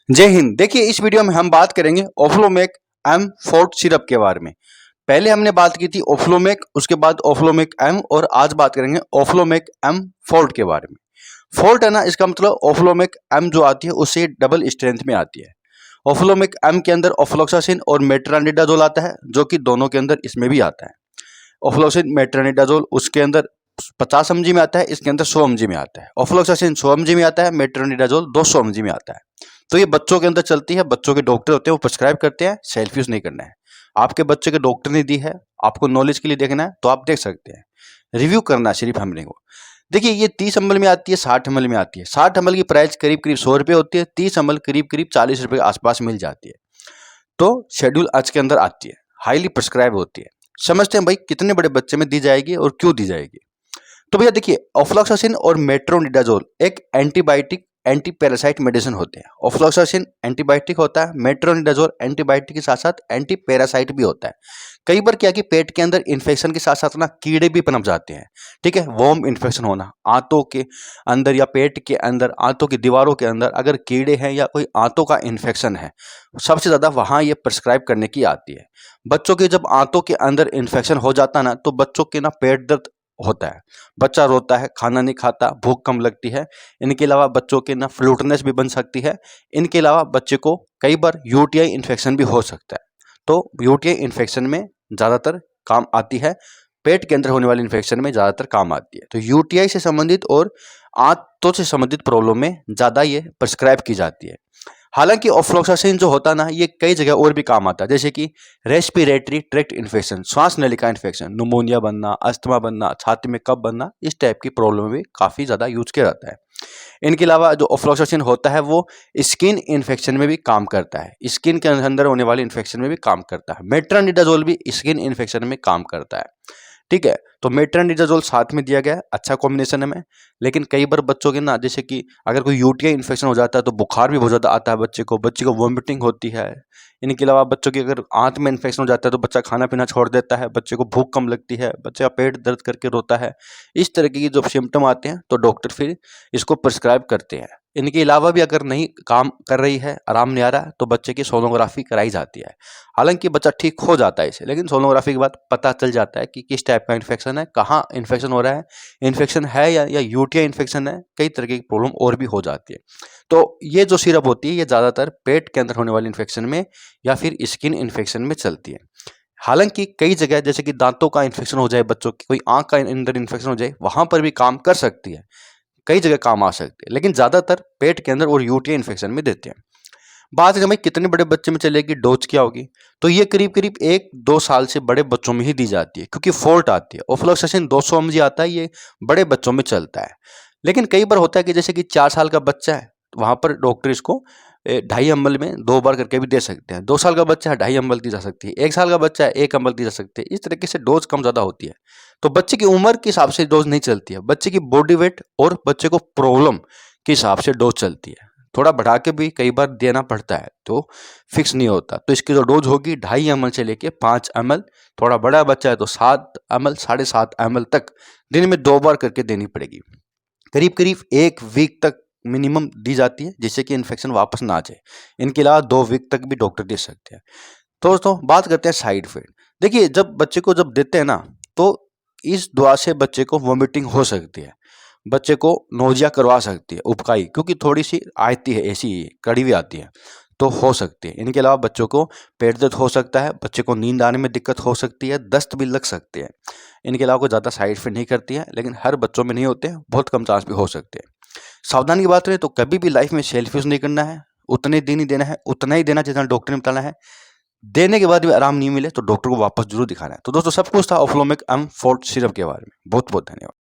जय हिंद। देखिए इस वीडियो में हम बात करेंगे ओफ्लोमेक एम फोर्ट सिरप के बारे में। पहले हमने बात की थी ओफ्लोमेक, उसके बाद ओफ्लोमेक एम, और आज बात करेंगे ओफ्लोमेक एम फोर्ट के बारे में। फोर्ट है ना, इसका मतलब ओफ्लोमेक एम जो आती है उससे डबल स्ट्रेंथ में आती है। ओफ्लोमेक एम के अंदर ओफ्लोक्सासिन और मेट्रोनिडाजोल आता है, जो कि दोनों के अंदर इसमें भी आता है। ओफ्लोक्सिन मेट्रोनिडाजोल उसके अंदर 50 mg में आता है, इसके अंदर 100 mg में आता है। ओफ्लोक्सासिन 100 mg में आता है, मेट्रोनिडाजोल 200 mg में आता है। तो ये बच्चों के अंदर चलती है, बच्चों के डॉक्टर होते हैं वो प्रिस्क्राइब करते हैं, सेल्फ यूज नहीं करना है। आपके बच्चे के डॉक्टर ने दी है, आपको नॉलेज के लिए देखना है तो आप देख सकते हैं, रिव्यू करना है सिर्फ हमने को। देखिए ये 30 ml में आती है, 60 ml में आती है। 60 ml की प्राइस करीब करीब 100 रुपये होती है, 30 ml करीब करीब 40 रुपये के आसपास मिल जाती है। तो शेड्यूल आज के अंदर आती है, हाईली प्रिस्क्राइब होती है। समझते हैं भाई कितने बड़े बच्चे में दी जाएगी और क्यों दी जाएगी। तो भैया देखिए ऑफ्लॉक्सासिन और मेट्रोनिडाजोल एक एंटीबायोटिक एंटी पैरासाइट मेडिसिन होते हैं। ऑफ्लॉक्सासिन एंटीबायोटिक होता है, मेट्रोनिडाजोल एंटीबायोटिक के साथ साथ एंटी पैरासाइट भी होता है। कई बार क्या कि पेट के अंदर इन्फेक्शन के साथ साथ ना कीड़े भी पनप जाते हैं, ठीक है। वॉर्म इन्फेक्शन होना, आंतों के अंदर या पेट के अंदर, आंतों की दीवारों के अंदर अगर कीड़े हैं या कोई आंतों का इन्फेक्शन है, सबसे ज्यादा वहां ये प्रिस्क्राइब करने की आती है। बच्चों के जब आंतों के अंदर इन्फेक्शन हो जाता है ना, तो बच्चों के ना पेट दर्द होता है, बच्चा रोता है, खाना नहीं खाता, भूख कम लगती है। इनके अलावा बच्चों के ना फ्लूटनेस भी बन सकती है। इनके अलावा बच्चे को कई बार यूटीआई इन्फेक्शन भी हो सकता है। तो यूटीआई इन्फेक्शन में ज़्यादातर काम आती है, पेट के अंदर होने वाली इन्फेक्शन में ज़्यादातर काम आती है। तो यूटीआई से संबंधित और आंतों से संबंधित प्रॉब्लम में ज़्यादा ये प्रिस्क्राइब की जाती है। हालांकि ऑफ्लॉक्सासिन जो होता है ना, ये कई जगह और भी काम आता है, जैसे कि रेस्पिरेटरी ट्रैक्ट इन्फेक्शन, श्वास नलिका इन्फेक्शन, नुमोनिया बनना, अस्थमा बनना, छाती में कफ बनना, इस टाइप की प्रॉब्लम में भी काफ़ी ज़्यादा यूज किया जाता है। इनके अलावा जो ऑफ्लॉक्सासिन होता है वो स्किन इन्फेक्शन में भी काम करता है, स्किन के अंदर होने वाले इन्फेक्शन में भी काम करता है। मेट्रोनिडाजोल भी स्किन इन्फेक्शन में काम करता है, ठीक है। तो मेट्रोनिडाजोल साथ में दिया गया है, अच्छा कॉम्बिनेशन है में। लेकिन कई बार बच्चों के ना, जैसे कि अगर कोई यूटीआई इन्फेक्शन हो जाता है तो बुखार भी बहुत ज़्यादा आता है बच्चे को वॉमिटिंग होती है। इनके अलावा बच्चों की अगर आंत में इन्फेक्शन हो जाता है तो बच्चा खाना पीना छोड़ देता है, बच्चे को भूख कम लगती है, बच्चे का पेट दर्द करके रोता है। इस तरह की जो सिम्टम आते हैं तो डॉक्टर फिर इसको प्रिस्क्राइब करते हैं। इनके अलावा भी अगर नहीं काम कर रही है, आराम नहीं आ रहा है, तो बच्चे की सोनोग्राफी कराई जाती है। हालांकि बच्चा ठीक हो जाता है इसे, लेकिन सोनोग्राफी के बाद पता चल जाता है कि किस टाइप का इन्फेक्शन है, कहाँ इन्फेक्शन हो रहा है, इन्फेक्शन है या यूटीआई इन्फेक्शन है, कई तरह की प्रॉब्लम और भी हो जाती है। तो ये जो सिरप होती है ये ज़्यादातर पेट के अंदर होने वाली इन्फेक्शन में या फिर स्किन इन्फेक्शन में चलती है। हालांकि कई जगह जैसे कि दांतों का इन्फेक्शन हो जाए, बच्चों की कोई आंख का अंदर इन्फेक्शन हो जाए, वहां पर भी काम कर सकती है, कई जगह काम आ सकती है, लेकिन ज़्यादातर पेट के अंदर और यूटीआई इन्फेक्शन में देते हैं। बात करें भाई कितने बड़े बच्चे में चलेगी, डोज क्या होगी, तो ये करीब करीब 1-2 साल से बड़े बच्चों में ही दी जाती है, क्योंकि फोल्ट आती है। ऑफ्लॉक्सासिन 200 mg आता है, ये बड़े बच्चों में चलता है। लेकिन कई बार होता है कि जैसे कि 4 साल का बच्चा है, वहां पर डॉक्टर इसको 2.5 ml में 2 बार करके भी दे सकते हैं। 2 साल का बच्चा है, 2.5 ml दी जा सकती है। 1 साल का बच्चा है, 1 ml दी जा सकती है। इस तरीके से डोज कम ज़्यादा होती है। तो बच्चे की उम्र के हिसाब से डोज नहीं चलती है, बच्चे की बॉडी वेट और बच्चे को प्रॉब्लम के हिसाब से डोज चलती है। थोड़ा बढ़ा के भी कई बार देना पड़ता है, तो फिक्स नहीं होता। तो इसकी जो डोज होगी 2.5 ml से लेके 5 ml, थोड़ा बड़ा बच्चा है तो 7 ml, 7.5 ml तक दिन में 2 बार करके देनी पड़ेगी। करीब करीब 1 वीक तक मिनिमम दी जाती है, जिससे कि इन्फेक्शन वापस ना आ जाए। इनके अलावा 2 वीक तक भी डॉक्टर दे सकते हैं। तो दोस्तों बात करते हैं साइड इफेक्ट। देखिए जब बच्चे को जब देते हैं ना, तो इस दवा से बच्चे को वॉमिटिंग हो सकती है, बच्चे को नोजिया करवा सकती है, उबकाई, क्योंकि थोड़ी सी आती है, ऐसी कड़वी आती है, तो हो सकती है। इनके अलावा बच्चों को पेट दर्द हो सकता है, बच्चे को नींद आने में दिक्कत हो सकती है, दस्त भी लग सकती है। इनके अलावा कोई ज़्यादा साइड इफेक्ट नहीं करती है, लेकिन हर बच्चों में नहीं होते हैं, बहुत कम चांस भी हो सकते हैं। सावधानी की बात करें तो कभी भी लाइफ में सेल्फ यूज़ नहीं करना है, उतने दिन ही देना है, उतना ही देना जितना डॉक्टर ने बताना है। देने के बाद भी आराम नहीं मिले तो डॉक्टर को वापस जरूर दिखाना है। तो दोस्तों सब कुछ था ऑफ्लोमेक एम फोर्ट सिरप के बारे में। बहुत बहुत धन्यवाद।